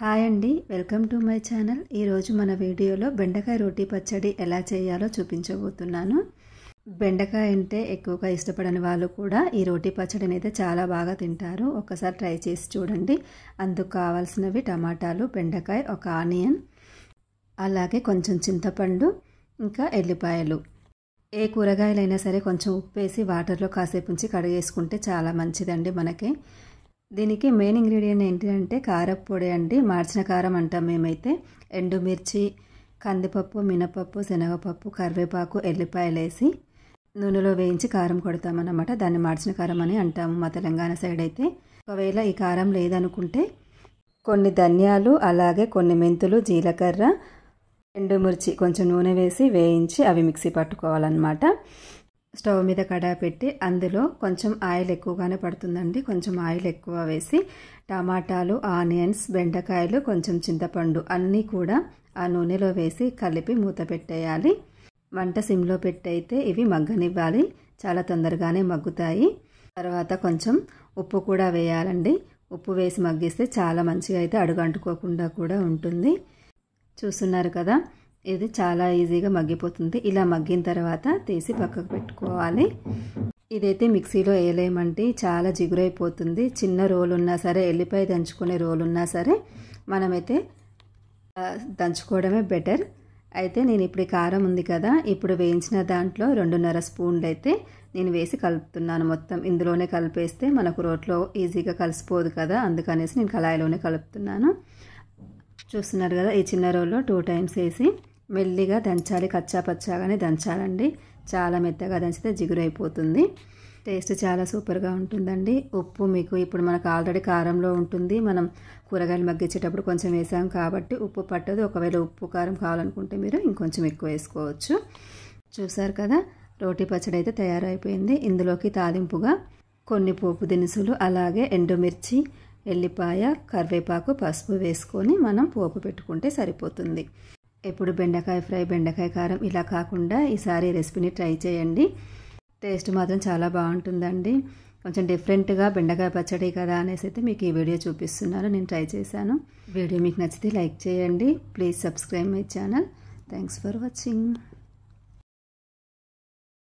Hi అండి, welcome to my channel. ఈరోజు మన వీడియోలో బెండకాయ రోటీ పచ్చడి ఎలా చేయాలో చూపించబోతున్నాను. బెండకాయ అంటే ఎక్కువగా ఇష్టపడని వాళ్ళు కూడా ఈ రోటీ పచ్చడిని అయితే చాలా బాగా తింటారు. ఒక్కసారి ట్రై చేసి చూడండి. అందుకు కావాల్సినవి టమాటాలు, బెండకాయ, ఒక ఆనియన్, అలాగే కొంచెం చింతపండు, ఇంకా ఎల్లిపాయలు. ఏ కూరగాయలైనా సరే కొంచెం ఉప్పు వేసి వాటర్లో కాసేపు ఉంచి కడిగేసుకుంటే చాలా మంచిదండి మనకి. దీనికి మెయిన్ ఇంగ్రీడియంట్ ఏంటంటే కారపొడి అండి. మార్చిన కారం అంటాం మేమైతే. ఎండుమిర్చి, కందిపప్పు, మినపప్పు, శనగపప్పు, కరివేపాకు, ఎల్లిపాయలు వేసి నూనెలో వేయించి కారం కొడతామన్నమాట. దాన్ని మార్చిన కారం అని అంటాము మా తెలంగాణ సైడ్ అయితే. ఒకవేళ ఈ కారం లేదనుకుంటే కొన్ని ధనియాలు, అలాగే కొన్ని మెంతులు, జీలకర్ర, ఎండుమిర్చి కొంచెం నూనె వేసి వేయించి అవి మిక్సీ పట్టుకోవాలన్నమాట. స్టవ్ మీద కడాయి పెట్టి అందులో కొంచెం ఆయిల్ ఎక్కువగానే పడుతుందండి. కొంచెం ఆయిల్ ఎక్కువ వేసి టమాటాలు, ఆనియన్స్, బెండకాయలు, కొంచెం చింతపండు అన్నీ కూడా ఆ నూనెలో వేసి కలిపి మూత పెట్టేయాలి. మంట సిమ్లో పెట్టయితే ఇవి మగ్గనివ్వాలి. చాలా తొందరగానే మగ్గుతాయి. తర్వాత కొంచెం ఉప్పు కూడా వేయాలండి. ఉప్పు వేసి మగ్గిస్తే చాలా మంచిగా అయితే అడుగంటుకోకుండా కూడా ఉంటుంది. చూస్తున్నారు కదా, ఇది చాలా ఈజీగా మగ్గిపోతుంది. ఇలా మగ్గిన తర్వాత తీసి పక్కకు పెట్టుకోవాలి. ఇదైతే మిక్సీలో వేయలేమంటే చాలా జిగురైపోతుంది. చిన్న రోలు ఉన్నా సరే, ఎల్లిపాయ దంచుకునే రోలు ఉన్నా సరే మనమైతే దంచుకోవడమే బెటర్. అయితే నేను ఇప్పుడు కారం ఉంది కదా, ఇప్పుడు వేయించిన దాంట్లో 2.5 స్పూన్లు అయితే నేను వేసి కలుపుతున్నాను. మొత్తం ఇందులోనే కలిపేస్తే మనకు రోట్లో ఈజీగా కలిసిపోదు కదా, అందుకనేసి నేను కళాయిలోనే కలుపుతున్నాను. చూస్తున్నారు కదా, ఈ చిన్న రోల్లో 2 టైమ్స్ వేసి మెల్లిగా దంచాలి. కచ్చా పచ్చాగానే దంచాలండి. చాలా మెత్తగా దంచితే జిగురైపోతుంది. టేస్ట్ చాలా సూపర్గా ఉంటుందండి. ఉప్పు మీకు ఇప్పుడు మనకు ఆల్రెడీ కారంలో ఉంటుంది. మనం కూరగాయలు మగ్గించేటప్పుడు కొంచెం వేసాం కాబట్టి ఉప్పు పట్టదు. ఒకవేళ ఉప్పు కారం కావాలనుకుంటే మీరు ఇంకొంచెం ఎక్కువ వేసుకోవచ్చు. చూసారు కదా, రోటీ పచ్చడి అయితే తయారైపోయింది. ఇందులోకి తాలింపుగా కొన్ని పోపు దినుసులు, అలాగే ఎండుమిర్చి, ఎల్లిపాయ, కరివేపాకు, పసుపు వేసుకొని మనం పోపు పెట్టుకుంటే సరిపోతుంది. ఎప్పుడు బెండకాయ ఫ్రై, బెండకాయ కారం ఇలా కాకుండా ఈసారి రెసిపీని ట్రై చేయండి. టేస్ట్ మాత్రం చాలా బాగుంటుందండి. కొంచెం డిఫరెంట్గా బెండకాయ పచ్చడి కదా అనేసి అయితే మీకు ఈ వీడియో చూపిస్తున్నాను. నేను ట్రై చేశాను. వీడియో మీకు నచ్చితే లైక్ చేయండి. Please subscribe my channel. Thanks for watching.